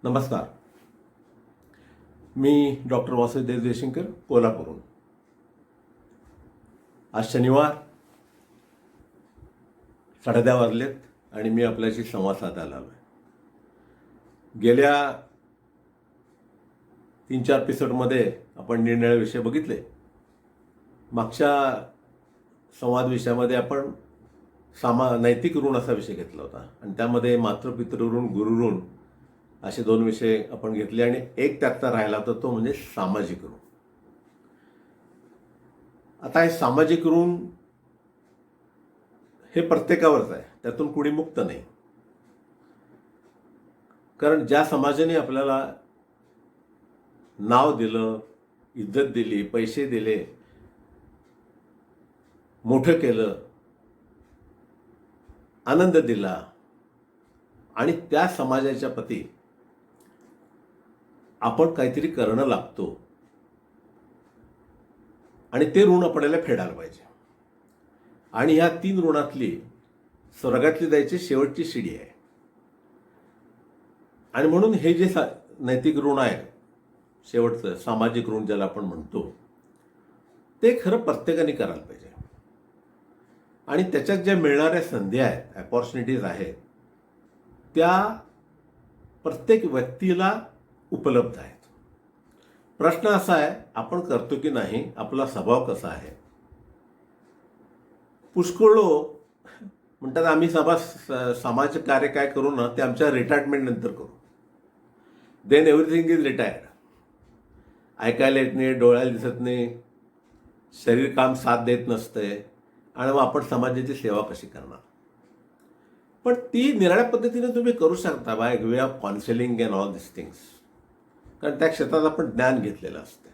नमस्कार. मी डॉक्टर वासुदेव जयशंकर, कोल्हापूरहून. आज शनिवार 10:30 वाजलेत आणि मी आपल्याशी संवाद साधायला आलो आहे. गेल्या 3-4 एपिसोडमध्ये आपण निरनिराळे विषय बघितले. मागच्या संवाद विषयामध्ये आपण नैतिक ऋण असा विषय घेतला होता आणि त्यामध्ये मातृपितृ ऋण, गुरु ऋण असे 2 विषय आपण घेतले आणि एक त्यातला राहिला होता तो म्हणजे सामाजिक ऋण. आता हे सामाजिक ऋण हे प्रत्येकावरच आहे, त्यातून कुणी मुक्त नाही. कारण ज्या समाजाने आपल्याला नाव दिलं, इज्जत दिली, पैसे दिले, मोठं केलं, आनंद दिला आणि त्या समाजाच्या प्रती आपण काहीतरी करणं लागतो आणि ते ऋण आपल्याला फेडायला पाहिजे. आणि ह्या 3 ऋणातली स्वर्गातली जायची शेवटची शिडी आहे. आणि म्हणून हे जे नैतिक ऋण आहे, शेवटचं सामाजिक ऋण ज्याला आपण म्हणतो, ते खरं प्रत्येकाने करायला पाहिजे. आणि त्याच्यात ज्या मिळणाऱ्या संधी आहेत, अपॉर्च्युनिटीज आहेत, त्या प्रत्येक व्यक्तीला उपलब्ध आहेत. प्रश्न असा आहे, आपण करतो की नाही, आपला स्वभाव कसा आहे. पुष्कळ लोक म्हणतात आम्ही समाज कार्य काय करू ना, ते आमच्या रिटायरमेंट नंतर करू. Then everything is retired. ऐकायला येत नाही, डोळ्याला दिसत नाही, शरीर काम साथ देत नसते आणि मग आपण समाजाची सेवा कशी करणार. पण ती निराळ्या पद्धतीने तुम्ही करू शकता by way of counselling and all this things. कारण त्या क्षेत्रात आपण ज्ञान घेतलेलं असतं.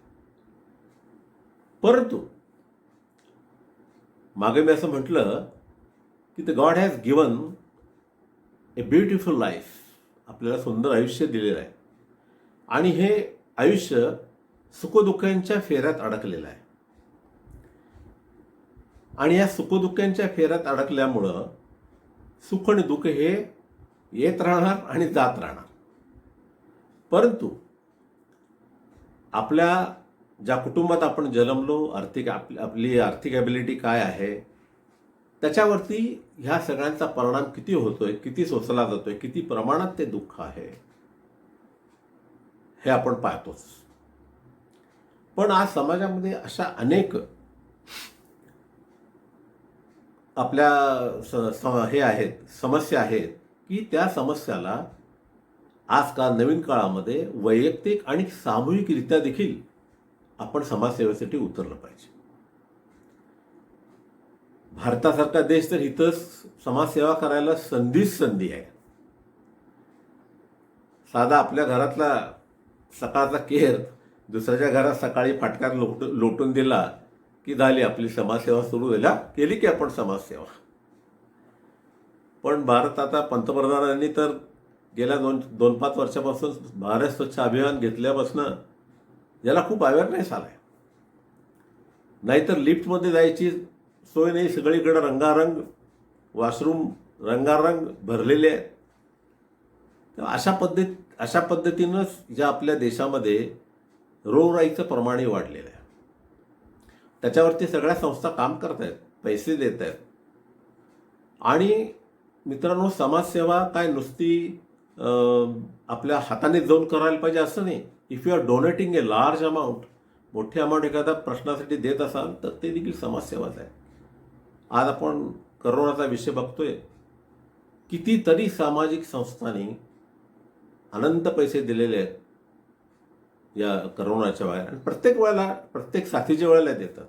परंतु मागे मी असं म्हटलं की the God has given A beautiful life. आपल्याला सुंदर आयुष्य दिलेलं आहे आणि हे आयुष्य सुखदुःखांच्या फेऱ्यात अडकलेलं आहे. आणि या सुखदुःखांच्या फेऱ्यात अडकल्यामुळं सुख आणि दुःख हे येत राहणार आणि जात राहणार. परंतु आपल्या ज्या कुटुंबात आपण जन्मलो, आपली आर्थिक ॲबिलिटी काय आहे, त्याच्यावरती ह्या सगळ्यांचा परिणाम किती होतोय, किती सोसला जातोय, किती प्रमाणात ते दुःख आहे, हे आपण पाहतोच. पण आज समाजामध्ये अशा अनेक आपल्या हे आहेत, समस्या आहेत की त्या समस्याला आजकाल नवीन काळामध्ये वैयक्तिक आणि सामूहिकरित्या देखील आपण समाजसेवेसाठी उतरलं पाहिजे. भारतासारखा देश तर इथं समाजसेवा करायला संधी आहे. साधा आपल्या घरातला सकाळचा केर दुसऱ्याच्या घरात सकाळी फाटक्यात लोटून दिला की झाली आपली समाजसेवा सुरू झाल्या, केली की आपण समाजसेवा. पण भारत आता पंतप्रधानांनी तर गेल्या 2-5 वर्षापासून भारत स्वच्छ अभियान घेतल्यापासून याला खूप अवेअरनेस आला आहे. नाहीतर लिफ्टमध्ये जायची सोय नाही, सगळीकडे रंगारंग वॉशरूम रंगारंग भरलेले आहेत. अशा पद्धतीनंच ज्या आपल्या देशामध्ये रोगराईचं प्रमाणही वाढलेलं आहे. त्याच्यावरती सगळ्या संस्था काम करत आहेत, पैसे देत आहेत. आणि मित्रांनो, समाजसेवा काय नुसती आपल्या हाताने जाऊन करायला पाहिजे असं नाही. If you are donating a large amount, मोठी अमाऊंट एखाद्या प्रश्नासाठी देत असाल तर ते देखील समाजसेवाच आहे. आज आपण करोनाचा विषय बघतोय. कितीतरी सामाजिक संस्थांनी अनंत पैसे दिलेले आहेत या करोनाच्या वेळेला आणि प्रत्येक वेळेला, प्रत्येक साथीच्या वेळेला देतात.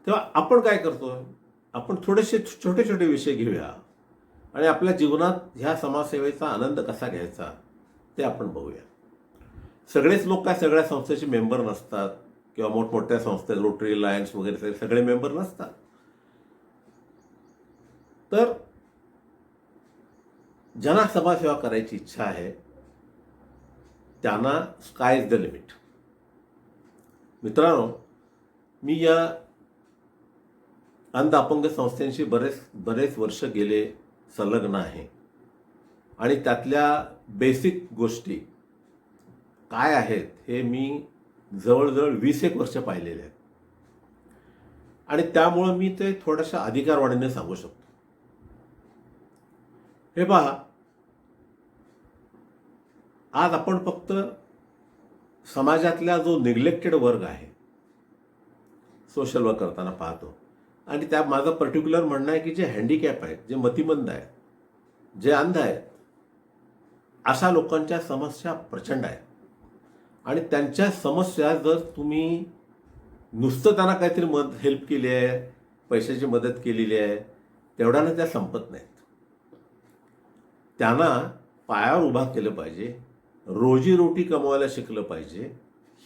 तेव्हा आपण काय करतो, आपण थोडेसे छोटे विषय घेऊया आणि आपल्या जीवनात ह्या समाजसेवेचा आनंद कसा घ्यायचा ते आपण बघूया. सगळेच लोक काय सगळ्या संस्थेचे मेंबर नसतात किंवा मोठमोठ्या संस्था, रोटरी, लायन्स वगैरे सगळे मेंबर नसतात. तर ज्यांना समाजसेवा करायची इच्छा आहे त्यांना स्काय इज द लिमिट. मित्रांनो, मी या अंध अपंग संस्थांशी बरेच वर्ष गेले संलग्न आहे. आणि त्यातल्या बेसिक गोष्टी काय आहेत हे मी जवळजवळ 20 वर्ष पाहिलेले आहेत. आणि त्यामुळं मी ते थोड्याशा अधिकारवाणीने सांगू शकतो. हे पहा, आज आपण फक्त समाजातला जो निग्लेक्टेड वर्ग आहे सोशल वर्क करताना पाहतो. आणि त्या माझं पर्टिक्युलर म्हणणं आहे की जे हँडिकॅप आहेत, जे मतिमंद आहेत, जे अंध आहेत, अशा लोकांच्या समस्या प्रचंड आहेत. आणि त्यांच्या समस्या जर तुम्ही नुसतं त्यांना काहीतरी हेल्प केली आहे, पैशाची मदत केलेली आहे, तेवढ्यानं त्या संपत नाहीत. त्यांना पायावर उभा केलं पाहिजे, रोजीरोटी कमवायला शिकलं पाहिजे,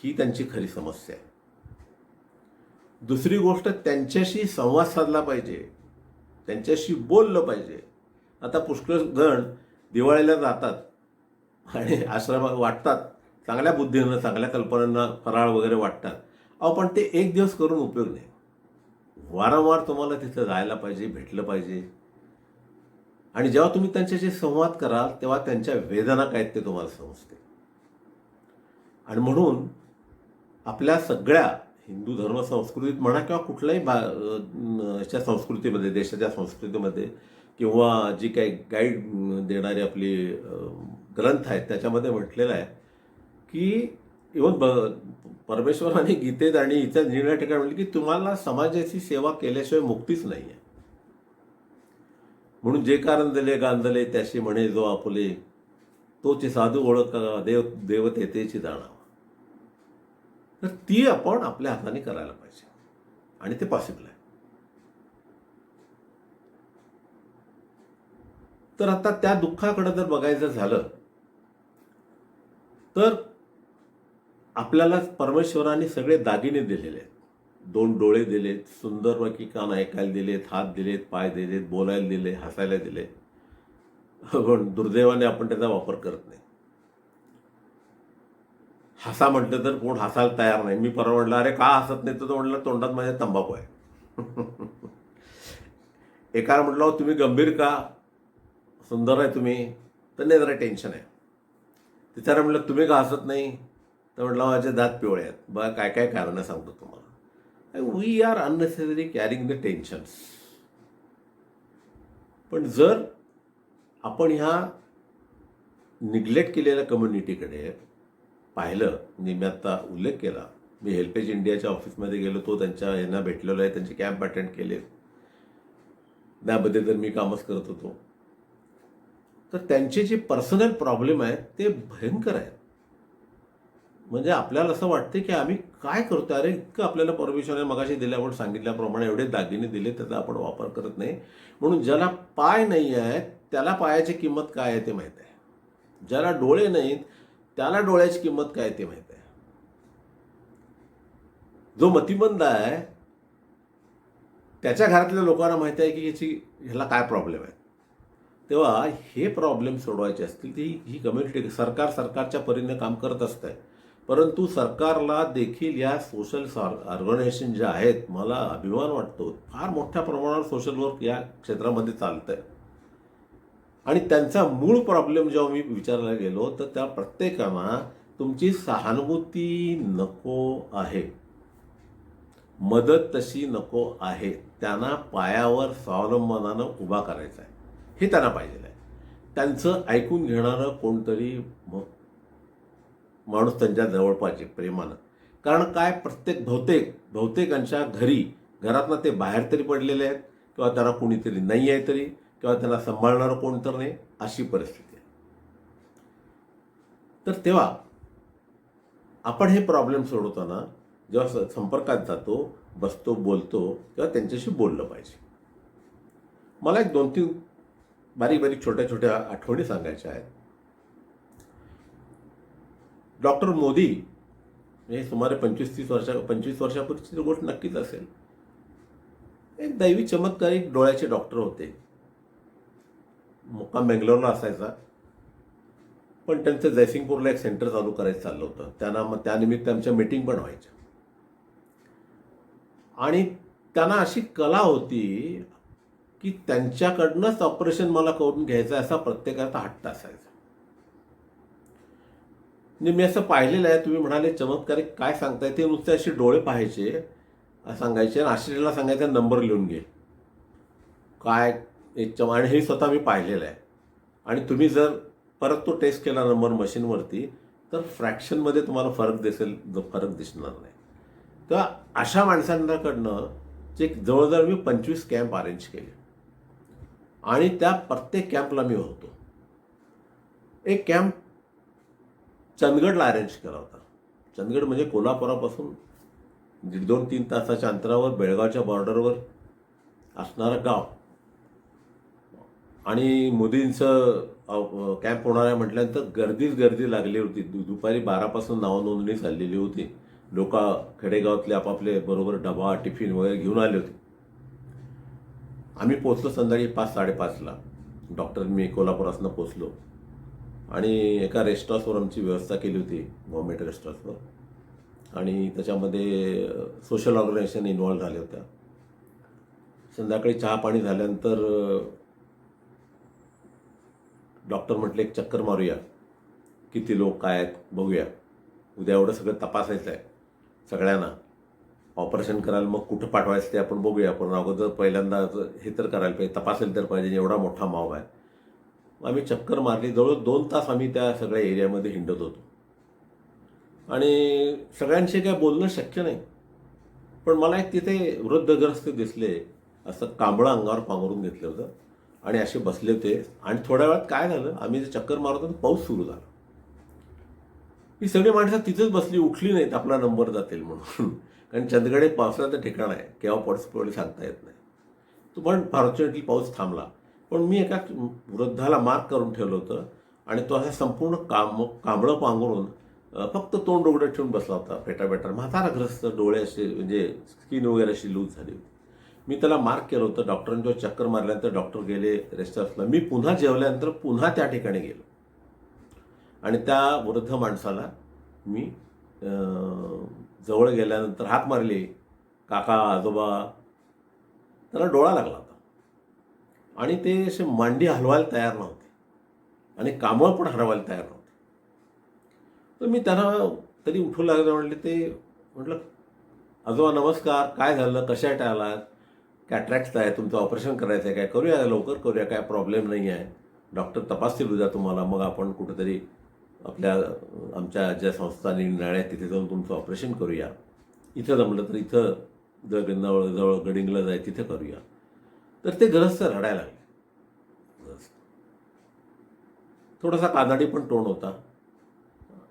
ही त्यांची खरी समस्या आहे. दुसरी गोष्ट, त्यांच्याशी संवाद साधला पाहिजे, त्यांच्याशी बोललं पाहिजे. आता पुष्कळ जण दिवाळीला जातात आणि आश्रम वाटतात, चांगल्या बुद्धीनं, चांगल्या कल्पनांना फराळ वगैरे वाटतात. अहो, पण ते एक दिवस करून उपयोग नाही. वारंवार तुम्हाला तिथं जायला पाहिजे, भेटलं पाहिजे. आणि जेव्हा तुम्ही त्यांच्याशी संवाद कराल तेव्हा त्यांच्या वेदना काय ते तुम्हाला समजते. आणि म्हणून आपल्या सगळ्या हिंदू धर्म संस्कृतीत म्हणा किंवा कुठल्याही ह्याच्या संस्कृतीमध्ये, देशाच्या संस्कृतीमध्ये, किंवा जी काही गाईड देणारी आपली ग्रंथ आहेत त्याच्यामध्ये म्हटलेलं आहे की इव्हन परमेश्वराने गीतेत आणि इतर निर्णय ठिकाणी म्हटलं की तुम्हाला समाजाची सेवा केल्याशिवाय मुक्तीच नाही आहे. म्हणून जे कारण दिले गांधले त्याशी म्हणे जो आपुले, तोची साधू ओळख देवते तेची जाणावं. तर ती आपण आपल्या हाताने करायला पाहिजे आणि ते पॉसिबल आहे. तर आता त्या दुःखाकडे जर बघायचं झालं तर आपल्याला परमेश्वराने सगळे दागिने दिलेले आहेत. 2 डोळे दिलेत, सुंदरपैकी कान ऐकायला दिलेत, हात दिलेत, पाय दिलेत, बोलायला दिले, हसायला दिले. पण दुर्दैवाने आपण त्याचा वापर करत नाही. हसा म्हटलं तर कोण हसायला तयार नाही. मी परवा म्हटलं, अरे का हसत नाही? तर तो म्हटलं, तोंडात माझ्या तंबाखू आहे. एकाला म्हटलं, तुम्ही गंभीर का? सुंदर आहे तुम्ही. तर नाही, जरा टेन्शन आहे. तिच्याला म्हटलं, तुम्ही का हसत नाही? तर म्हटलं, माझे दात पिवळे आहेत. बघा काय काय कारणं सांगतो तुम्हाला. We are unnecessary carrying the tensions. पण जर आपण ह्या निग्लेक्ट केलेल्या कम्युनिटीकडे पाहिलं, मी आता उल्लेख केला, मी हेल्पेज इंडियाच्या ऑफिसमध्ये गेलो, तो त्यांच्या यांना भेटलेलो आहे, त्यांचे कॅम्प अटेंड केले, त्यामध्ये तर मी कामच करत होतो. तर त्यांचे जे पर्सनल प्रॉब्लेम आहेत ते भयंकर आहेत. म्हणजे आपल्याला असं वाटतं की आम्ही काय करतो, अरे इतकं आपल्याला परमेश्वराने मगाशी दिल्यावर सांगितल्याप्रमाणे एवढे दागिने दिले, त्याचा आपण वापर करत नाही. म्हणून ज्याला पाय नाही आहेत त्याला पायाची किंमत काय आहे ते माहीत आहे. ज्याला डोळे नाहीत त्याला डोळ्याची किंमत काय ते माहीत आहे. जो मतिमंद आहे त्याच्या घरातल्या लोकांना माहिती आहे की ह्याला काय प्रॉब्लेम आहे. तेव्हा हे प्रॉब्लेम सोडवायचे असतील ती ही कम्युनिटी, सरकारच्या परीने काम करत असतं. परंतु सरकारला देखील या सोशल ऑर्गनायझेशन ज्या आहेत, मला अभिमान वाटतो फार मोठ्या प्रमाणावर सोशल वर्क या क्षेत्रामध्ये चालतं आहे. आणि त्यांचा मूळ प्रॉब्लेम जेव्हा मी विचारायला गेलो तर त्या प्रत्येकांना तुमची सहानुभूती नको आहे, मदत तशी नको आहे, त्यांना पायावर स्वावलंबनानं उभा करायचा आहे, हे त्यांना पाहिजे आहे. त्यांचं ऐकून घेणारं कोणतरी माणूस त्यांच्या जवळ पाहिजे प्रेमानं. कारण काय, बहुतेकांच्या घरातनं ते बाहेर तरी पडलेले आहेत, किंवा त्यांना कोणीतरी नाही आहे तरी, किंवा त्यांना सांभाळणारं कोण तर नाही, अशी परिस्थिती आहे. तर तेव्हा आपण हे प्रॉब्लेम सोडवताना जेव्हा संपर्कात जातो, बसतो, बोलतो, तेव्हा त्यांच्याशी बोललं पाहिजे. मला एक 2-3 बारीक छोट्या आठवणी सांगायच्या आहेत. डॉक्टर मोदी हे सुमारे 25 वर्षापूर्वीची गोष्ट नक्कीच असेल. एक दैवी चमत्कारिक डोळ्याचे डॉक्टर होते. मुक्काम बेंगलोरला असायचा, पण त्यांचं जयसिंगपूरला एक सेंटर चालू करायचं चाललं होतं. मग त्यानिमित्त आमच्या मीटिंग पण व्हायच्या. आणि त्यांना अशी कला होती की त्यांच्याकडनंच ऑपरेशन मला करून घ्यायचं असा प्रत्येकाचा हट्ट असायचा. म्हणजे मी असं पाहिलेलं आहे. तुम्ही म्हणाले चमत्कारिक काय सांगताय, ते नुसते असे डोळे पाहायचे, सांगायचे आणि आश्चर्याला सांगायचा नंबर लिहून घे. काय आणि हे स्वतः मी पाहिलेलं आहे. आणि तुम्ही जर परत तो टेस्ट केला नंबर मशीनवरती, तर फ्रॅक्शनमध्ये तुम्हाला फरक दिसणार नाही. तेव्हा अशा माणसांकडनं जे जवळजवळ मी 25 कॅम्प अरेंज केले आणि त्या प्रत्येक कॅम्पला मी होतो. एक कॅम्प चंदगडला अरेंज केला होता. चंदगड म्हणजे कोल्हापुरापासून 2-3 तासाच्या अंतरावर बेळगावच्या बॉर्डरवर असणारं गाव. आणि मोदींचं कॅम्प होणार आहे म्हटल्यानंतर गर्दी लागली होती. दुपारी 12 पासून नावनोंदणी चाललेली होती. लोक खेडेगावातले आपापले बरोबर डबा टिफिन वगैरे घेऊन आले होते. आम्ही पोचलो संध्याकाळी 5-5:30ला. डॉक्टर मी कोल्हापुरातनं पोचलो आणि एका रेस्ट हाऊसवर आमची व्यवस्था केली होती, गव्हर्नमेंट रेस्ट हाऊसवर. आणि त्याच्यामध्ये सोशल ऑर्गनायझेशन इन्व्हॉल्व झाल्या होत्या. संध्याकाळी चहा पाणी झाल्यानंतर डॉक्टर म्हटले एक चक्कर मारूया, किती लोक काय आहेत बघूया. उद्या एवढं सगळं तपासायचं आहे सगळ्यांना. ऑपरेशन करायला मग कुठं पाठवायचं ते आपण बघूया. पण अगोदर पहिल्यांदा हे तर करायला पाहिजे, तपासायला तर पाहिजे, एवढा मोठा मॉब आहे. आम्ही चक्कर मारली. जवळ 2 तास आम्ही त्या सगळ्या एरियामध्ये हिंडत होतो आणि सगळ्यांशी काय बोलणं शक्य नाही. पण मला एक तिथे वृद्धग्रस्त दिसले, असं कांबळं अंगावर पांघरून घेतलं होतं आणि असे बसले होते. आणि थोड्या वेळात काय झालं, आम्ही चक्कर मारत होतो, पाऊस सुरू झाला. ही सगळी माणसं तिथेच बसली, उठली नाहीत आपला नंबर जातील म्हणून. कारण चंदगड एक पावसाचं ठिकाण आहे, केव्हा पडस सांगता येत नाही. तो पण फॉर्च्युनेटली पाऊस थांबला. पण मी एका वृद्धाला मार्क करून ठेवलं होतं आणि तो असा संपूर्ण कांबळं पांघरून फक्त तोंड उघडं ठेवून बसला होता. फेटाफेटा म्हाताराग्रस्त, डोळे असे म्हणजे स्किन वगैरे अशी लूज झाली होती. मी त्याला मार्क केलं होतं. डॉक्टरांच्या चक्कर मारल्यानंतर डॉक्टर गेले रेस्ट हाऊसला. मी पुन्हा जेवल्यानंतर पुन्हा त्या ठिकाणी गेलो आणि त्या वृद्ध माणसाला मी जवळ गेल्यानंतर हाक मारली, काका आजोबा. त्याला डोळा लागला होता आणि ते असे मांडी हलवायला तयार नव्हते आणि कांबळ पण हलवायला तयार नव्हते. तर मी त्यांना तरी उठू लागलं. म्हटलं आजोबा नमस्कार, काय झालं, कशासाठी आलात, कॅट्रॅक्ट आहे, तुमचं ऑपरेशन करायचं आहे काय, करूया लवकर करूया, काय प्रॉब्लेम नाही आहे, डॉक्टर तपासतील उद्या तुम्हाला, मग आपण कुठेतरी आमच्या ज्या संस्था निर्णय आहेत तिथे जाऊन तुमचं ऑपरेशन करूया. इथं जमलं तर इथं जवळ गडिंगला जाय तिथे करूया. तर ते गरजचं रडायला लागले. थोडासा कानाडी पण टोन होता.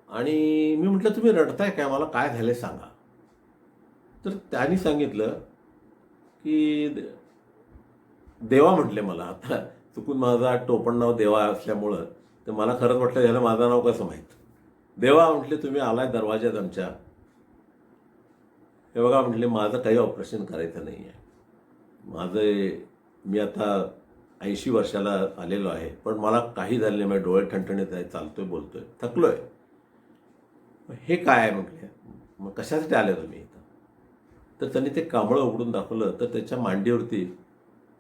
आणि मी म्हटलं तुम्ही रडताय काय, मला काय झालं सांगा. तर त्यांनी सांगितलं की देवा म्हटले मला. आता चुकून माझा टोपण नाव देवा असल्यामुळं तर मला खरंच वाटलं ह्याला माझं नाव कसं माहीत. देवा म्हटले तुम्ही आलाय दरवाज्यात आमच्या, हे बघा म्हटले माझं काही ऑपरेशन करायचं नाही आहे. मी आता 80 वर्षाला आलेलो आहे, पण मला काही झालं नाही. माझे डोळे ठणठणीत आहे, चालतोय बोलतोय, थकलोय. हे काय आहे म्हटले, मग कशासाठी आले तुम्ही इथं. तर त्यांनी ते कांबळं उघडून दाखवलं तर त्याच्या मांडीवरती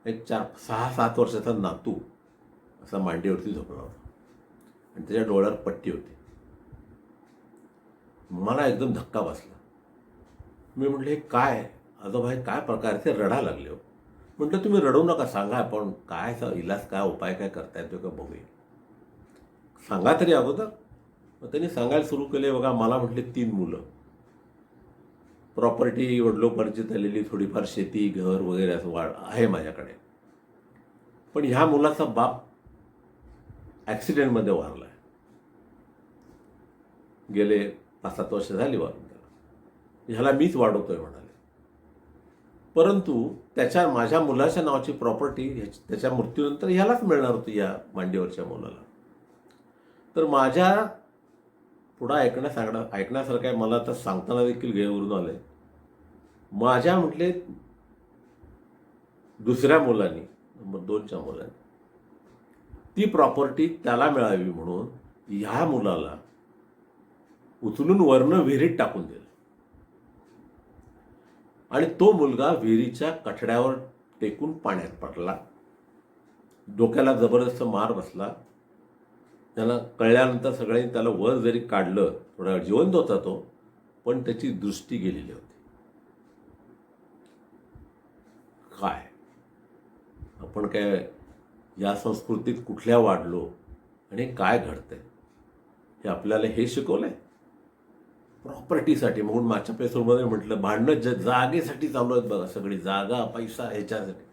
एक 6-7 वर्षाचा नातू असा मांडीवरती झोपला होता आणि त्याच्या डोळ्यावर पट्टी होती. मला एकदम धक्का बसला. मी म्हटलं हे काय आजोबा, काय प्रकार, ते रडा लागले हो. म्हटलं तुम्ही रडू नका, सांगा आपण काय इलाज, काय उपाय काय करता येतो का बघूया, सांगा तरी अगोदर. मग त्यांनी सांगायला सुरू केले. बघा मला म्हटले 3 मुलं, प्रॉपर्टी वडिलोपार्जित आलेली थोडीफार शेती घर वगैरे असं आहे माझ्याकडे. पण ह्या मुलाचा बाप ॲक्सिडेंटमध्ये वारला आहे, गेले 5-7 वर्ष झाली वारून त्याला. ह्याला मीच वाढवतोय म्हणाले. परंतु माझ्या मुलाच्या नावाची प्रॉपर्टी त्याच्या मृत्यूनंतर ह्यालाच मिळणार होती, या मांडीवरच्या मुलाला. तर माझ्या पुढं ऐकण्यासारखं आहे. मला आता सांगताना देखील घेऊन आलंय. माझ्या म्हटले दुसऱ्या मुलांनी, नंबर 2च्या मुलांनी ती प्रॉपर्टी त्याला मिळावी म्हणून ह्या मुलाला उचलून वरनं विहिरीत टाकून दिलं आणि तो मुलगा विहिरीच्या कठड्यावर टेकून पाण्यात पडला डोक्याला जबरदस्त मार बसला. त्याला कळल्यानंतर सगळ्यांनी त्याला वर जरी काढलं, थोडा वेळ जिवंत होता तो, पण त्याची दृष्टी गेलेली होती. काय आपण काय या संस्कृतीत कुठल्या वाढलो आणि काय घडतंय हे आपल्याला हे शिकवलंय प्रॉपर्टीसाठी. म्हणून मागच्या एपिसोडमध्ये म्हटलं भांडणं जागेसाठी चालू आहेत बघा, सगळी जागा पैसा ह्याच्यासाठी.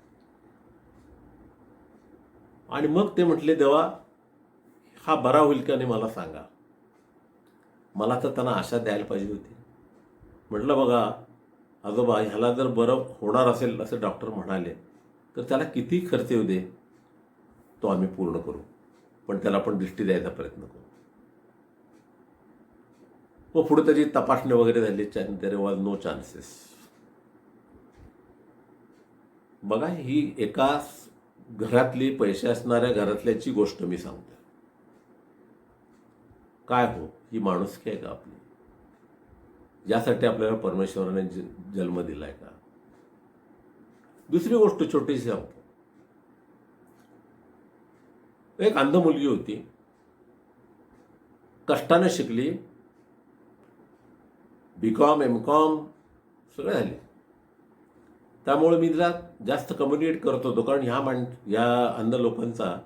आणि मग ते म्हटले देवा हा बरा होईल का नाही मला सांगा. मला तर त्यांना आशा द्यायला पाहिजे होती. म्हटलं बघा आजोबा ह्याला जर बरं होणार असेल असं डॉक्टर म्हणाले तर त्याला किती खर्च येऊ दे, तो आम्ही पूर्ण करू, पण त्याला पण दृष्टी द्यायचा प्रयत्न करू. मग पुढे त्याची तपासणी वगैरे झाली. There was no chances. बघा ही एका घरातली पैसे असणाऱ्या घरातल्याची गोष्ट मी सांगतो. काय हो ही माणुसकी आहे का आपली? यासाठी आपल्याला परमेश्वराने जन्म दिलाय का? दुसरी गोष्ट छोटीशी सांगतो. एक अंध मुलगी होती, कष्टाने शिकली, BCom MCom सगळं झाले. त्यामुळे मी तिला जास्त कम्युनिकेट करत होतो, कारण ह्या अंध लोकांचा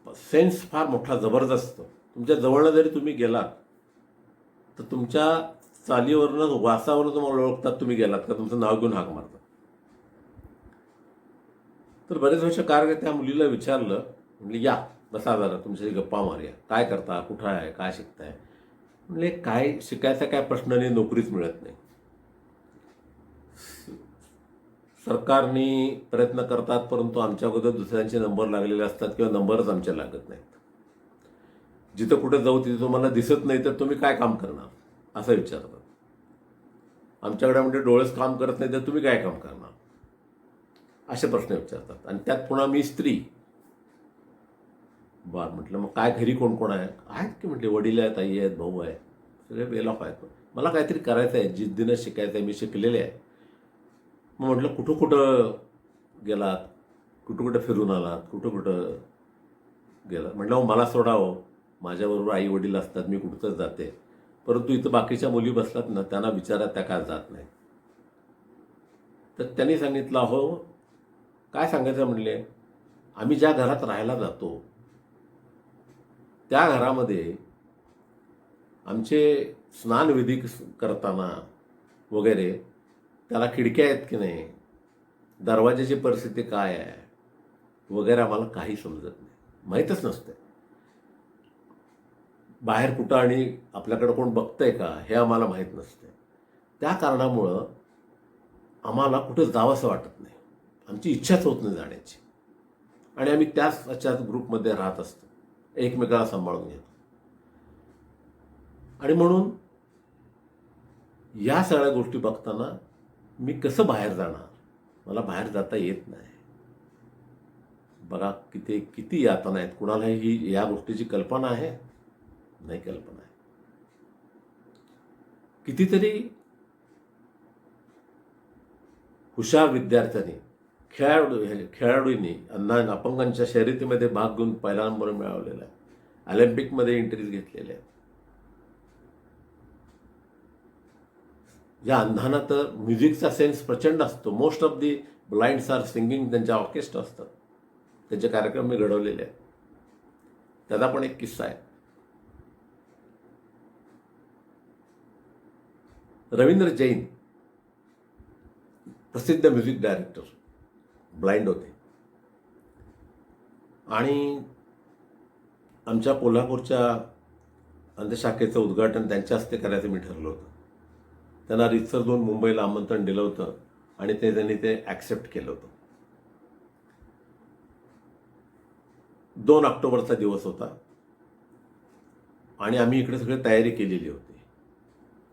सेन्स फार मोठा जबरदस्त असतो. तुमच्या जवळनं जरी तुम्ही गेलात तर तुमच्या चालीवरनं वासावरनं तुम्हाला ओळखतात तुम्ही गेलात का, तुमचं नाव घेऊन हाक मारतात. तर बरेच वर्ष कार्य त्या मुलीला विचारलं, म्हणले या बसा जरा तुमच्याशी गप्पा मारूया, काय करता, कुठं आहे, काय शिकताय. म्हणले काय शिकायचा काय प्रश्न नाही, नोकरीच मिळत नाही. सरकारने प्रयत्न करतात परंतु आमच्या अगोदर दुसऱ्यांचे नंबर लागलेले असतात किंवा नंबरच आमच्या लागत नाहीत. जिथं कुठं जाऊ तिथे तुम्हाला दिसत नाही तर तुम्ही काय काम करणार असं विचारतात. आमच्याकडे म्हणजे डोळेच काम करत नाही तर तुम्ही काय काम करणार असे प्रश्न विचारतात. आणि त्यात पुन्हा मी स्त्री. बर म्हटलं मग काय घरी कोण कोण आहे? आहेत की म्हटले वडील आहेत, आई आहेत, भाऊ आहे, सगळे वेल ऑफ आहेत. मला काहीतरी करायचं आहे, जिद्दीनं शिकायचं आहे, मी शिकलेले आहे. मग म्हटलं कुठं कुठं गेलात, कुठं कुठं फिरून आलात, कुठं कुठं गेलात. म्हटलं मग मला सोडावं, माझ्याबरोबर आई वडील असतात, मी कुठंच जाते, परंतु इथं बाकीच्या मुली बसलात ना त्यांना विचारा त्या काय जात नाही. तर त्यांनी सांगितलं हो काय सांगायचं म्हणले, आम्ही ज्या घरात राहायला जातो त्या घरामध्ये आमचे स्नानविधी करताना वगैरे त्याला खिडक्या आहेत की नाही, दरवाजाची परिस्थिती काय आहे वगैरे आम्हाला काही समजत नाही, माहीतच नसते. बाहेर कुठं आणि आपल्याकडं कोण बघतंय का हे आम्हाला माहीत नसते. त्या कारणामुळं आम्हाला कुठं जावंसं वाटत नाही, आमची इच्छाच होत नाही जाण्याची. आणि आम्ही त्याच अशाच ग्रुपमध्ये राहत असतो, एकमेकाला सांभाळून घेतो. आणि म्हणून या सगळ्या गोष्टी बघताना मी कसं बाहेर जाणार, मला बाहेर जाता येत नाही. बघा किती यातना आहेत. कुणाला ही या गोष्टीची कल्पना आहे? नाही कल्पना आहे. कितीतरी हुशार विद्यार्थ्यांनी खेळाडूंनी अपंगांच्या शर्यतीमध्ये भाग घेऊन पहिला नंबर मिळवलेला आहे, ऑलिम्पिकमध्ये एंट्रीज घेतलेल्या आहेत. या अंधांना तर म्युझिकचा सेन्स प्रचंड असतो. Most of the blinds are singing. त्यांच्या ऑर्केस्ट्रा असतात, त्यांचे कार्यक्रम मी घडवलेले आहेत. त्याचा पण एक किस्सा आहे. रवींद्र जैन प्रसिद्ध म्युझिक डायरेक्टर ब्लाइंड होते आणि आमच्या कोल्हापूरच्या अंधशाखेचं उद्घाटन त्यांच्या हस्ते करायचं मी ठरलं होतं. त्यांना रीतसर जाऊन मुंबईला आमंत्रण दिलं होतं आणि त्यांनी ते ॲक्सेप्ट केलं होतं. 2 ऑक्टोबरचा दिवस होता आणि आम्ही इकडे सगळी तयारी केलेली होती.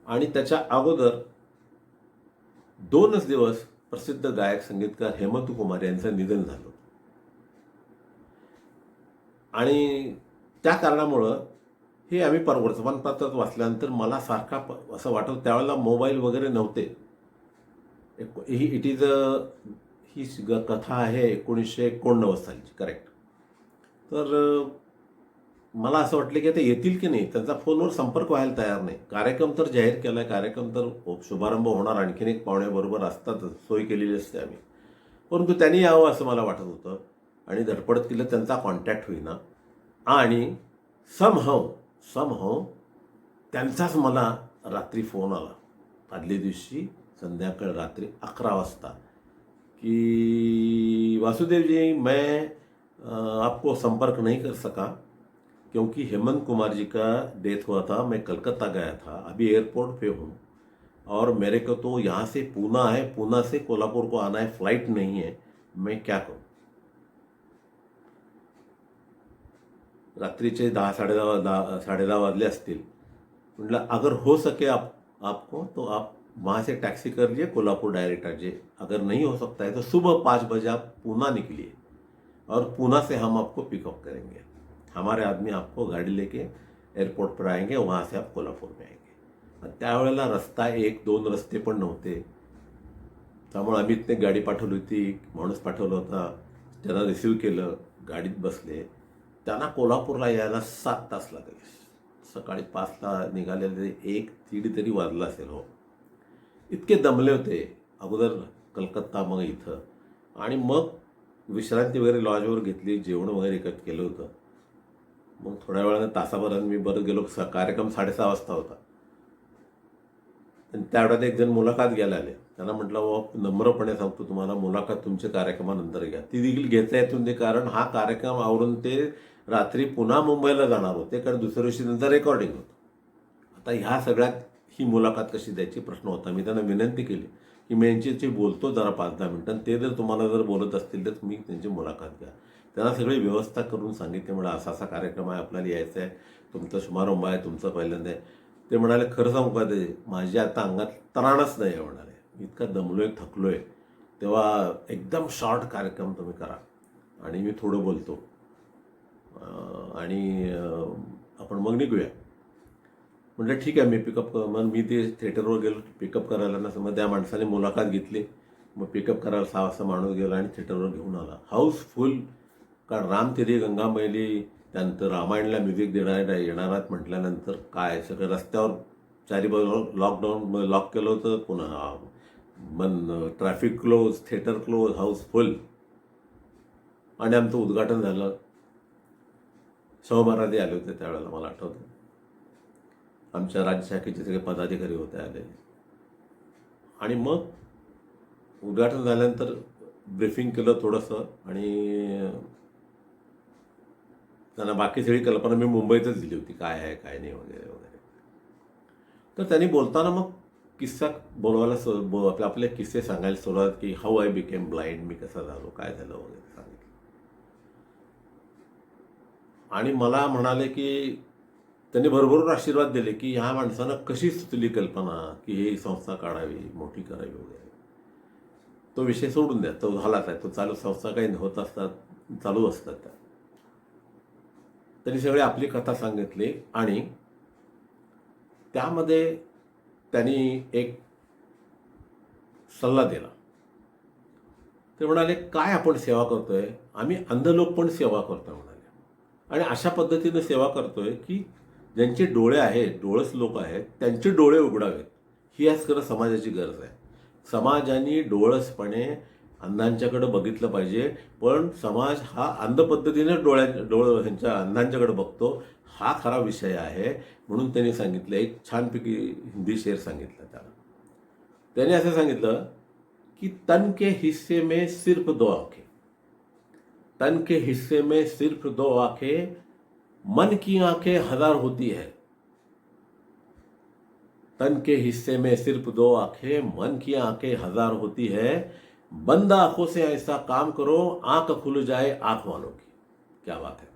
आणि त्याच्या अगोदर 2च दिवस प्रसिद्ध गायक संगीतकार हेमंत कुमार यांचं निधन झालं होतं. आणि त्या कारणामुळं हे आम्ही वर्तमानपत्रात वाचल्यानंतर मला सारखा असं वाटत, त्यावेळेला मोबाईल वगैरे नव्हते. इट इज ही कथा आहे 1989 सालची, करेक्ट. तर मला असं वाटलं की आता येतील की नाही, त्यांचा फोनवर संपर्क व्हायला तयार नाही. कार्यक्रम तर जाहीर केलाय, कार्यक्रम तर शुभारंभ होणार, आणखीन एक पाहुण्याबरोबर असतातच, सोय केलेली असते आम्ही. परंतु त्यांनी यावं असं मला वाटत होतं आणि धडपडत केलं, त्यांचा कॉन्टॅक्ट होईना. आणि समहाऊ समहाऊ त्यांचाच मला रात्री फोन आला, आदल्या दिवशी संध्याकाळ रात्री 11 वाजता, कि वासुदेव जी मैं आपको संपर्क नहीं कर सका क्योंकि हेमंत कुमार जी का डेथ हुआ था, मैं कलकत्ता गया था, अभी एयरपोर्ट पे हूँ और मेरे को तो यहाँ से पूना है, पूना से कोल्हापुर को आना है, फ्लाइट नहीं है, मैं क्या करूँ. रात्रीचे 10 साडे दहा वाजले असतील. म्हटलं अगर हो सके आपको तो आप वहाँ से टैक्सी कर लिए, कोल्हापुर डायरेक्ट आ जाइए. अगर नहीं हो सकता है तो सुबह 5 बजे आप पूना निकलिए और पूना से हम आपको पिकअप करेंगे. हमारे आदमी आपको गाड़ी लेके एयरपोर्ट पर आएंगे, वहाँ से आप कोल्हापूर में आएंगे. त्यावेळेला रस्ता 1-2 रस्ते पण नव्हते. त्यामुळे आम्ही इथने गाडी पाठवली होती, माणूस पाठवला होता, त्यांना रिसिव्ह केलं, गाडीत बसले. त्यांना कोल्हापूरला यायला 7 तास लागले. सकाळी 5ला निघालेले 1-1:30 तरी वाजला असेल. हो, इतके दमले होते. अगोदर कलकत्ता, मग इथं, आणि मग विश्रांती वगैरे लॉजवर घेतली, जेवण वगैरे एकत्र केलं होतं. मग थोड्या वेळानं तासाभरानं मी बरं गेलो. कार्यक्रम 6:30 वाजता होता. आणि त्यावेळेला एक जण मुलाखत घ्यायला आले. त्यांना म्हटलं बाबा नम्रपणे सांगतो तुम्हाला, मुलाखत तुमच्या कार्यक्रमानंतर घ्या. ती देखील घेता येत नव्हती, कारण हा कार्यक्रम आवरून ते रात्री पुन्हा मुंबईला जाणार होते, कारण दुसऱ्या दिवशी त्यांचं रेकॉर्डिंग होतं. आता ह्या सगळ्यात ही मुलाखत कशी द्यायची प्रश्न होता. मी त्यांना विनंती केली की मी यांच्याशी बोलतो जरा 5-10 मिनिटं, ते जर तुम्हाला जर बोलत असतील तर मी त्यांची मुलाखत घ्या. त्यांना सगळी व्यवस्था करून सांगितली. म्हणजे असा असा कार्यक्रम आहे, आपल्याला यायचा आहे, तुमचा शुभारंभ आहे, तुमचं पहिल्यांदा आहे. ते म्हणाले खरं सांगू का, ते माझ्या आता अंगात त्राणच नाही आहे म्हणाले, इतका दमलोय, थकलोय. तेव्हा एकदम शॉर्ट कार्यक्रम तुम्ही करा आणि मी थोडं बोलतो आणि आपण मग निघूया. म्हटलं ठीक आहे, मी पिकअप. मग मी ते थिएटरवर गेलो पिकअप करायला ना. मग त्या माणसाने मुलाखत घेतली. मग पिकअप करायला 6 वाजता माणूस गेला आणि थिएटरवर घेऊन आला. हाऊसफुल, कारण राम तेरी गंगा मैली, त्यानंतर रामायणला म्युझिक येणार आहेत म्हटल्यानंतर काय सगळं रस्त्यावर चारी बाजूला लॉक केलं होतं. पुन्हा मन traffic close, theatre close, housefull. आणि आमचं उद्घाटन झालं. शाहू महाराज आले होते त्यावेळेला, मला आठवतं. आमच्या राज्य शाखेचे सगळे पदाधिकारी होते आले. आणि मग उद्घाटन झाल्यानंतर ब्रीफिंग केलं थोडंसं, आणि त्यांना बाकी सगळी कल्पना मी मुंबईतच दिली होती, काय आहे काय नाही वगैरे वगैरे. तर त्यांनी बोलताना मग किस्सा बोलवायला आपले किस्से सांगायला सुरुवात की हाऊ आय बिकेम ब्लाइंड, मी कसा झालो, काय झालं वगैरे सांगितलं. आणि मला म्हणाले की त्यांनी भरभरून आशीर्वाद दिले की ह्या माणसानं कशी सुचली कल्पना की ही संस्था काढावी, मोठी करावी वगैरे. तो विषय सोडून द्या, तो झालाच आहे, तो चालू संस्था काही होत असतात, चालू असतात त्या. त्यांनी सगळी आपली कथा सांगितली आणि त्यामध्ये त्यांनी एक सल्ला दिला. ते म्हणाले काय आपण सेवा करतोय, आम्ही अंध लोक पण सेवा करतोय म्हणाले. आणि अशा पद्धतीने सेवा करतोय की ज्यांचे डोळे आहेत, डोळस लोक आहेत, त्यांचे डोळे उघडावेत, ही आज खरं समाजाची गरज आहे. समाजाने डोळसपणे अंधांच्याकडे बघितलं पाहिजे. पण समाज हा अंध पद्धतीने ह्यांच्या अंधांच्याकडे बघतो, हा खरा विषय आहे. म्हणून त्यांनी सांगितलं, एक छानपैकी हिंदी शेर सांगितला त्याला. त्याने असं सांगितलं की तन के हिस्से में सिर्फ 2 आंखें, तन के हिस्से में सिर्फ 2 आंखें, मन की आंखें 1000 होती है. तन के हिस्से में सिर्फ 2 आंखें, मन की आंखें 1000 होती है. बंद आंखों से ऐसा काम करो, आंख खुल जाए आंख वालों की. क्या बात है.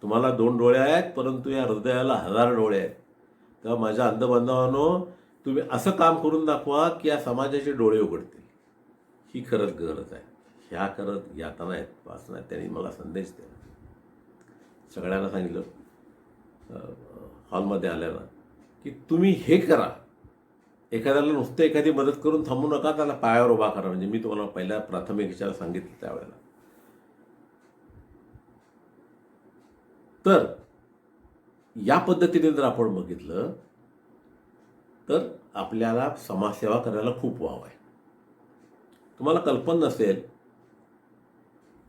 तुम्हाला 2 डोळे आहेत, परंतु या हृदयाला 1000 डोळे आहेत. तेव्हा माझ्या अंधबांधवांनो, तुम्ही असं काम करून दाखवा की या समाजाचे डोळे उघडतील. ही खरंच गरज आहे. ह्या करत यातना आहेत, वासना आहेत. त्यांनी मला संदेश दिला. सगळ्यांना सांगितलं हॉलमध्ये आल्यानं की तुम्ही हे करा, एखाद्याला नुसतं एखादी मदत करून थांबू नका, त्याला पायावर उभा करा. म्हणजे मी तुम्हाला पहिल्या प्राथमिक ह्याच्यावर सांगितलं त्यावेळेला. तर या पद्धतीने जर आपण बघितलं तर आपल्याला समाजसेवा करायला खूप वाव आहे. तुम्हाला कल्पना नसेल,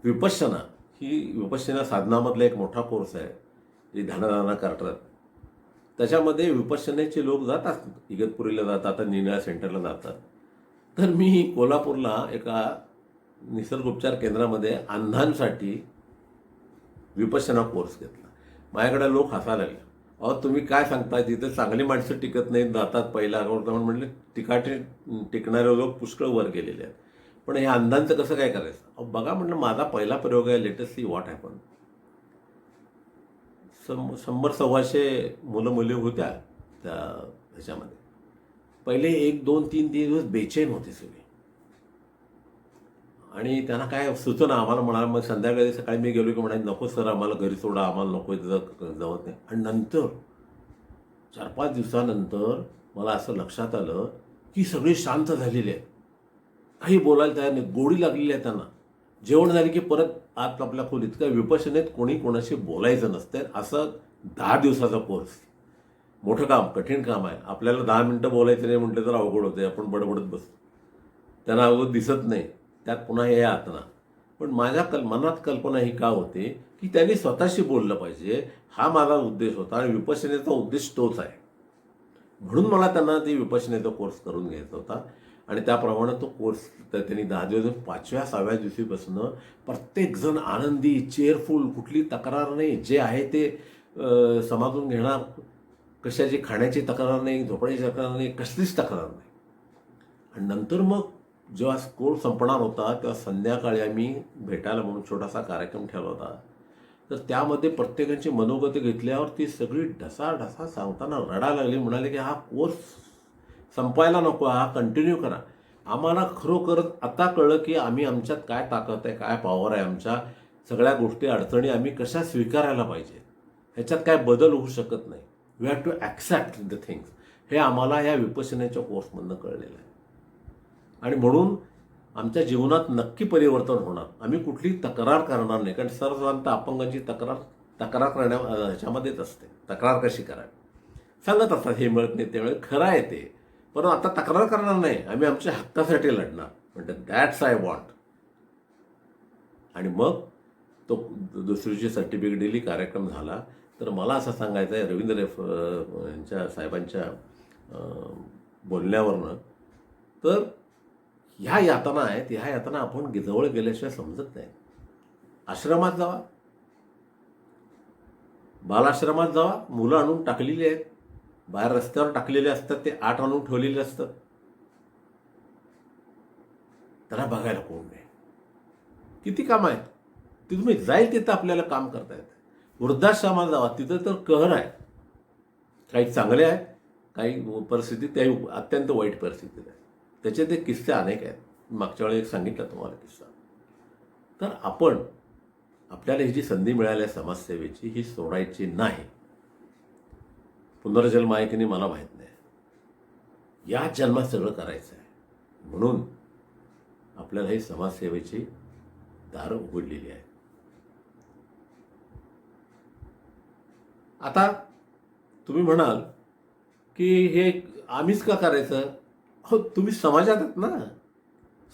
विपश्यना ही विपश्यना साधनामधला एक मोठा कोर्स आहे, जे ध्यानधारणा करतात. त्याच्यामध्ये विपश्यनेचे लोक जातात, इगतपुरीला जातात, आता निनाळा सेंटरला जातात. तर मी कोल्हापूरला एका निसर्गोपचार केंद्रामध्ये अंधांसाठी विपश्यना कोर्स घेतला. माझ्याकडे लोक हसायला लागले, अहो तुम्ही काय सांगताय, तिथे चांगली माणसं टिकत नाहीत, जातात पहिला म्हणले टिकणारे लोक पुष्कळ वर गेलेले आहेत, पण हे अंधांचं कसं काय करायचं. अहो बघा म्हटलं, माझा पहिला प्रयोग आहे, लेटेस्ट सी व्हॉट हॅपन. 100-125 मुलं मुली होत्या त्या ह्याच्यामध्ये. पहिले 1-2-3 दिवस बेचैन होते सगळे, आणि त्यांना काय सुचना. आम्हाला म्हणाला, मग संध्याकाळी सकाळी मी गेलो की म्हणाले, नको सर आम्हाला घरी सोडा, आम्हाला नको तिथं जमत नाही. आणि नंतर 4-5 दिवसानंतर मला असं लक्षात आलं की सगळे शांत झालेले आहेत, काही बोलायला तयार नाही, गोडी लागलेली आहे त्यांना. जेवण झाले की परत आत आपल्या खोलीत. काय विपश्यनेत कोणी कोणाशी बोलायचं नसतं. असं 10 दिवसाचा कोर्स. मोठं काम, कठीण काम आहे. आपल्याला 10 मिनिटं बोलायचं नाही म्हटलं तर अवघड होते, आपण बडबडत बसतो, त्यांना अवघड दिसत नाही, त्यात पुन्हा हे यातना. पण माझ्या मनात कल्पना ही का होते की त्यांनी स्वतःशी बोललं पाहिजे, हा माझा उद्देश होता. आणि विपश्यनेचा उद्देश तोच आहे, म्हणून मला त्यांना ती विपश्यनेचा कोर्स करून घ्यायचा होता. आणि त्याप्रमाणे तो कोर्स त्यांनी 10 दिवस, 5व्या-6व्या दिवशीपासून प्रत्येकजण आनंदी, चेअरफुल, कुठली तक्रार नाही, जे आहे ते समजून घेणार, कशाची खाण्याची तक्रार नाही, झोपण्याची तक्रार नाही, कसलीच तक्रार नाही. आणि नंतर मग जेव्हा कोर्स संपणार होता तेव्हा संध्याकाळी आम्ही भेटायला म्हणून छोटासा कार्यक्रम ठेवला होता. तर त्यामध्ये प्रत्येकाची मनोगत घेतल्यावर ती सगळी ढसाढसा सांगताना रडायला लागली. म्हणाले की हा कोर्स संपायला नको, हा कंटिन्यू करा. आम्हाला खरोखर आता कळलं की आम्ही आमच्यात काय ताकद आहे, काय पॉवर आहे, आमच्या सगळ्या गोष्टी, अडचणी आम्ही कशा स्वीकारायला पाहिजे, ह्याच्यात काय बदल होऊ शकत नाही. We have to accept the things. हे आम्हाला या विपश्यनेच्या कोर्समधनं कळलेलं आहे. आणि म्हणून आमच्या जीवनात नक्की परिवर्तन होणार. आम्ही कुठली तक्रार करणार नाही, कारण सर्वसाधारणतः अपंगांची तक्रार ह्याच्यामध्येच असते. तक्रार कशी करावी सांगत असतात, हे मिळत नाही ते मिळत, खरं आहे ते. पण आता तक्रार करणार नाही, आम्ही आमच्या हक्कासाठी लढणार. म्हणतात दॅट्स आय वॉन्ट. आणि मग तो दुसरीची सर्टिफिकेट दिली, कार्यक्रम झाला. तर मला असं सांगायचं आहे, रवींद्र यांच्या साहेबांच्या बोलण्यावरनं, तर ह्या यातना आहेत, ह्या यातना आपण जवळ गेल्याशिवाय समजत नाही. आश्रमात जावा, बालाश्रमात जावा, मुलं आणून टाकलेली आहेत, बाहेर रस्त्यावर टाकलेले असतात, ते 8 आणून ठेवलेले असतात, त्यांना बघायला कोण नाही. किती काम आहेत, ती तुम्ही जाईल तिथं आपल्याला काम करता येतं. वृद्धाश्रमात जावा, तिथं तर कहर आहे. काही चांगले आहेत, काही परिस्थिती त्या अत्यंत वाईट परिस्थितीत आहे. त्याचे ते किस्से अनेक आहेत. मागच्या वेळी एक सांगितला तुम्हाला किस्सा. तर आपण आपल्याला ही जी संधी मिळाली आहे समाजसेवेची, ही सोडायची नाही. पुनर्जन्म आहे की नाही मला माहीत नाही, याच जन्मात सगळं करायचं आहे. म्हणून आपल्याला ही समाजसेवेची दारं उघडलेली आहे. आता तुम्ही म्हणाल की हे आम्हीच का करायचं. हो, तुम्ही समाजात आहेत ना,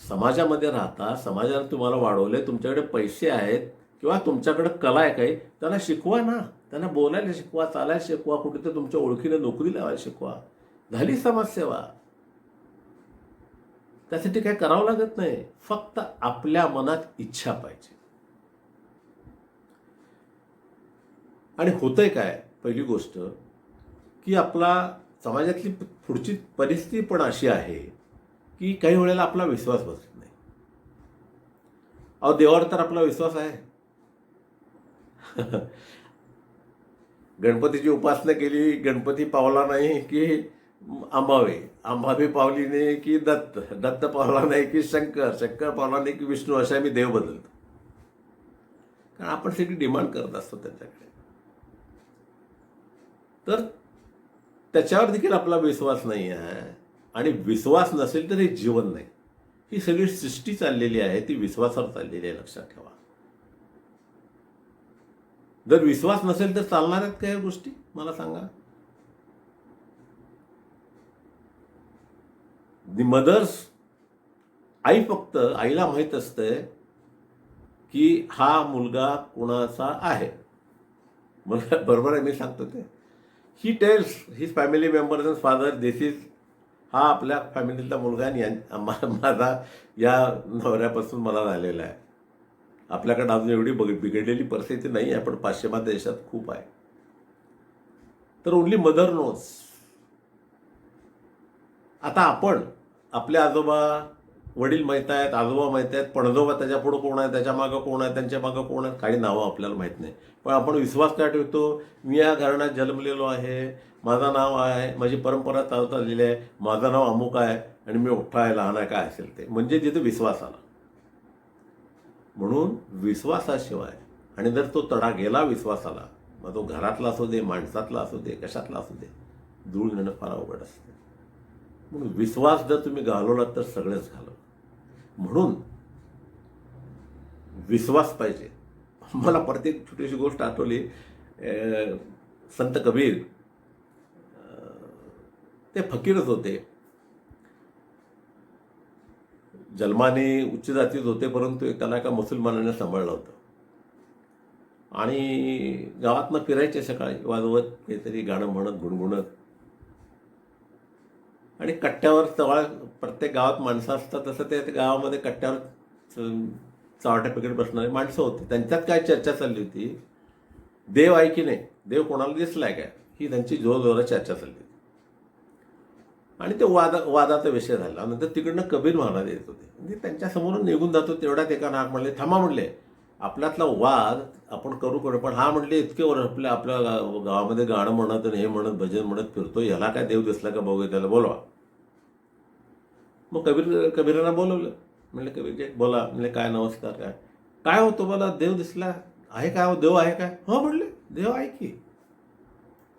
समाजामध्ये राहता, समाजाने तुम्हाला वाढवले, तुमच्याकडे पैसे आहेत किंवा तुमच्याकडे कला आहे काही, त्यांना शिकवा ना, त्यांना बोलायला शिकवा, चालायला शिकवा, कुठे तर तुमच्या ओळखीने नोकरी लावायला शिकवा. झाली समाजसेवा. त्यासाठी काही करावं लागत नाही, फक्त आपल्या मनात इच्छा पाहिजे. आणि होतंय काय, पहिली गोष्ट की आपला समाजातली पुढची परिस्थिती पण अशी आहे की काही वेळेला आपला विश्वास बसत नाही. अहो देवावर तर आपला विश्वास आहे. गणपतीची उपासना केली, गणपती पावला नाही की अंबावे, अंबावी पावली नाही की दत्त, दत्त पावला नाही की शंकर, शंकर पावला नाही की विष्णू, अशा आम्ही देव बदलतो. कारण आपण सगळी डिमांड करत असतो त्यांच्याकडे. तर त्याच्यावर देखील आपला विश्वास नाही आहे. आणि विश्वास नसेल तर हे जीवन नाही. ही सगळी सृष्टी चाललेली आहे ती विश्वासावर चाललेली आहे, लक्षात ठेवा. जर विश्वास नसेल तर चालणार आहेत का या गोष्टी, मला सांगा. दी मदर्स, आई, फक्त आईला माहीत असतंय की हा मुलगा कुणाचा आहे. मला बरोबर आहे मी सांगतो ते. He tells his family members and father this is, हा आपल्या फॅमिलीतला मुलगा आणि माझा या नवऱ्यापासून मला झालेला आहे. आपल्याकडे अजून एवढी बिघडलेली परिस्थिती नाही आहे, पण पाश्चिमात्य देशात खूप आहे. तर ओनली मदर नोज. आता आपण आपले आजोबा, वडील माहीत आहेत, आजोबा माहीत आहेत, पणजोबा त्याच्या पुढं कोण आहे, त्याच्या मागं कोण आहे, त्यांच्या मागं कोण आहे, काही नावं आपल्याला माहीत नाही. पण आपण विश्वास काय ठेवतो, मी या घराण्यात जन्मलेलो आहे, माझं नाव आहे, माझी परंपरा चालत आलेली आहे, माझं नाव अमुक आहे आणि मी मोठा आहे, लहान आहे, काय असेल ते, म्हणजे तिथे विश्वास आला. म्हणून विश्वासाशिवाय, आणि जर तो तडा गेला विश्वासाला, मग तो घरातला असू दे, माणसातला असू दे, कशातला असू दे, धूळ नेणं फार अवघड असते. म्हणून विश्वास जर तुम्ही घालवलात तर सगळंच घालवलं. म्हणून विश्वास पाहिजे. मला प्रत्येक छोटीशी गोष्ट आठवली. संत कबीर, ते फकीरच होते, जन्माने उच्च जातीत होते, परंतु त्याला एका मुसलमानाने सांभाळलं होतं. आणि गावातनं फिरायचे सकाळी वाजवत, काहीतरी गाणं म्हणत, गुणगुणत. आणि कट्ट्यावर प्रत्येक गावात माणसं असतात, तसं ते गावामध्ये कट्ट्यावर चावट्या पिकट बसणारी माणसं होती. त्यांच्यात काय चर्चा चालली होती, देव आहे की नाही, देव कोणाला दिसलाय काय, ही त्यांची जोरजोरात चर्चा चालली होती. आणि ते वादाचा विषय झाला. नंतर तिकडनं कबीर महाराज येत होते, म्हणजे त्यांच्यासमोरून निघून जातो, तेवढ्यात एका नाक म्हणले, थांबा म्हणले, आपल्यातला वाद आपण करू, पण हा म्हणले इतके वर आपल्या गावामध्ये गाणं म्हणत आणि हे म्हणत भजन म्हणत फिरतो, ह्याला काय देव दिसला का बघू, त्याला बोलवा. मग कबीरांना बोलवलं. म्हणले कबीरजी बोला. म्हणले काय नमस्कार, काय काय होतं, मला देव दिसला आहे काय, देव आहे काय. हो म्हणले, देव आहे की,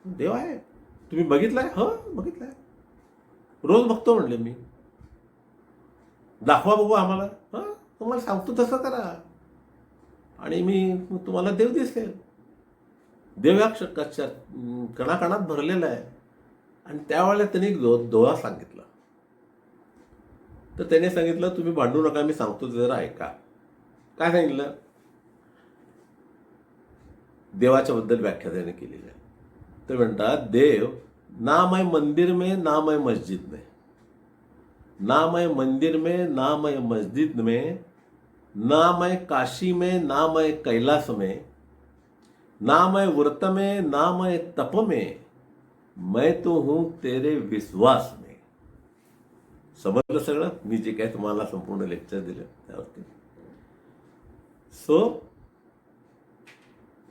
देव आहे. तुम्ही बघितलाय. हो बघितलाय, रोज बघतो म्हणले मी. दाखवा बघू आम्हाला. हां तुम्हाला सांगतो तसं करा आणि मी तुम्हाला देव दिसेल. देव या कणाकणात भरलेला आहे. आणि त्यावेळेला त्यांनी दोहा सांगितला. तर त्याने सांगितलं, तुम्ही भांडू नका, मी सांगतो जरा ऐका. काय सांगितलं, देवाच्या बद्दल व्याख्या त्याने केलेली आहे. तर म्हणतात, देव नाम है मंदिर में, नाम है मस्जिद में, नाम है मंदिर में, नाम है मस्जिद में, नाम है काशी में, नाम है कैलाश में, नाम है व्रत में, नाम है तप में, मैं तो हूं तेरे विश्वास में. समजलं सगळं मी जे काय तुम्हाला संपूर्ण लेक्चर दिलं त्यावरती. सो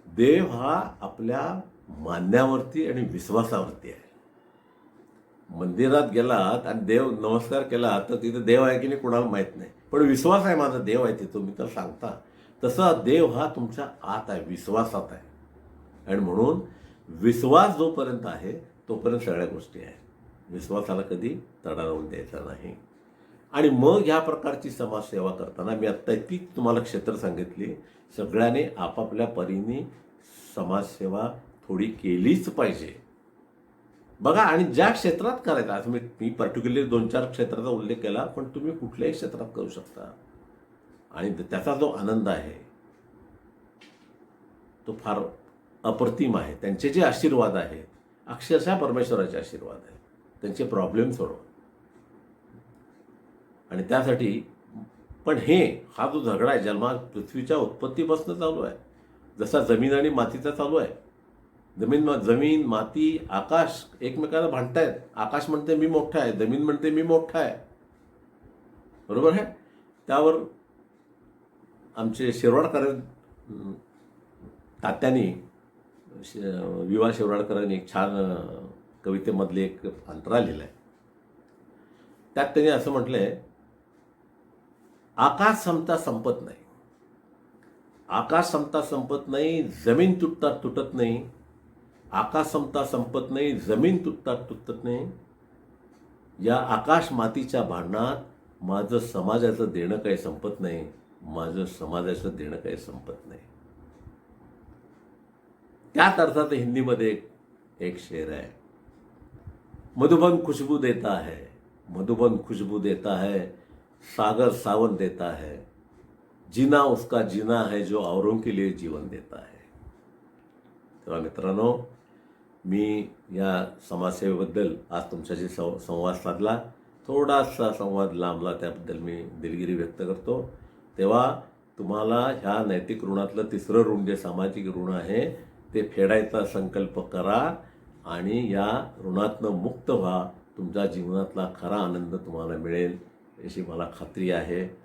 देव हा आपल्या मानण्यावरती आणि विश्वासावरती आहे. मंदिरात गेलात आणि देव नमस्कार केला तर तिथे देव आहे की नाही कुणाला माहित नाही, पण विश्वास आहे माझा देव आहे तिथं, मी तर सांगता. तसा देव हा तुमच्या आत आहे, विश्वासात आहे. आणि म्हणून विश्वास जोपर्यंत आहे तोपर्यंत सगळ्या गोष्टी आहेत. विश्वासाला कधी तडा लावून द्यायचा नाही. आणि मग ह्या प्रकारची समाजसेवा करताना मी आत्ता इतकी तुम्हाला क्षेत्र सांगितली, सगळ्याने आपापल्या परीने समाजसेवा थोडी केलीच पाहिजे. बघा, आणि ज्या क्षेत्रात करायचं, आज मी पर्टिक्युलरली 2-4 क्षेत्राचा उल्लेख केला, पण तुम्ही कुठल्याही क्षेत्रात करू शकता. आणि त्याचा जो आनंद आहे तो फार अप्रतिम आहे. त्यांचे जे आशीर्वाद आहेत अक्षरशः परमेश्वराचे आशीर्वाद आहेत. त्यांचे प्रॉब्लेम सोडवा. आणि त्यासाठी पण हा जो झगडा आहे पृथ्वीच्या उत्पत्तीपासून चालू आहे. जसा जमीन आणि मातीचा चालू आहे. जमीन माती आकाश एकमेकाला भांडतायत. आकाश म्हणते मी मोठा आहे, जमीन म्हणते मी मोठा आहे, बरोबर आहे. त्यावर आमचे शिरवाडकर तात्यांनी, विवा शिरवाडकरांनी एक छान कवितेमधले एक अंतरा लिहिलाय. त्यात त्यांनी असं म्हटलंय, आकाश समता संपत नाही, आकाश समता संपत नाही, जमीन तुटता तुटत नाही, आकाश समता संपत नाही, जमीन तुटता तुटत नाही, या आकाश मातीच्या भांडणात माझं समाजाचं देणं काही संपत नाही, माझं समाजाचं देणं काही संपत नाही. त्याच अर्थात हिंदीमध्ये एक शेर है, मधुबन खुशबू देता है, मधुबन खुशबू देता है, सागर सावन देता है, जीना उसका जीना है जो औरों के लिए जीवन देता है. तेव्हा मित्रांनो, मी या समाजसेवेबद्दल आज तुमच्याशी संवाद साधला. थोडासा संवाद लांबला, त्याबद्दल मी दिलगिरी व्यक्त करतो. तेव्हा तुम्हाला ह्या नैतिक ऋणातलं तिसरं ऋण जे सामाजिक ऋण आहे ते फेडायचा संकल्प करा आणि या ऋणातनं मुक्त व्हा. तुमच्या जीवनातला खरा आनंद तुम्हाला मिळेल याची मला खात्री आहे.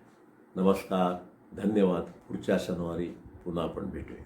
नमस्कार, धन्यवाद. पुढच्या शनिवारी पुन्हा आपण भेटूया.